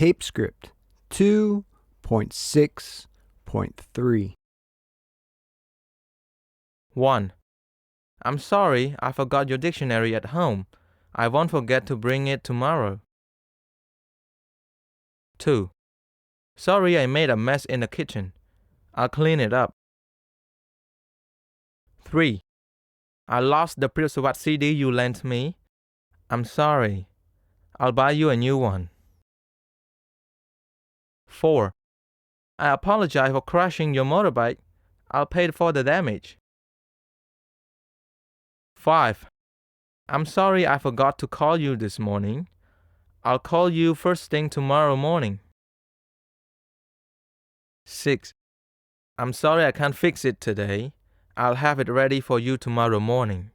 Tapescript 2.6.3. 1. I'm sorry, I forgot your dictionary at home. I won't forget to bring it tomorrow. 2. Sorry, I made a mess in the kitchen. I'll clean it up. 3. I lost the Pilswat CD you lent me. I'm sorry. I'll buy you a new one. 4. I apologize for crashing your motorbike. I'll pay for the damage. 5. I'm sorry I forgot to call you this morning. I'll call you first thing tomorrow morning. 6. I'm sorry I can't fix it today. I'll have it ready for you tomorrow morning.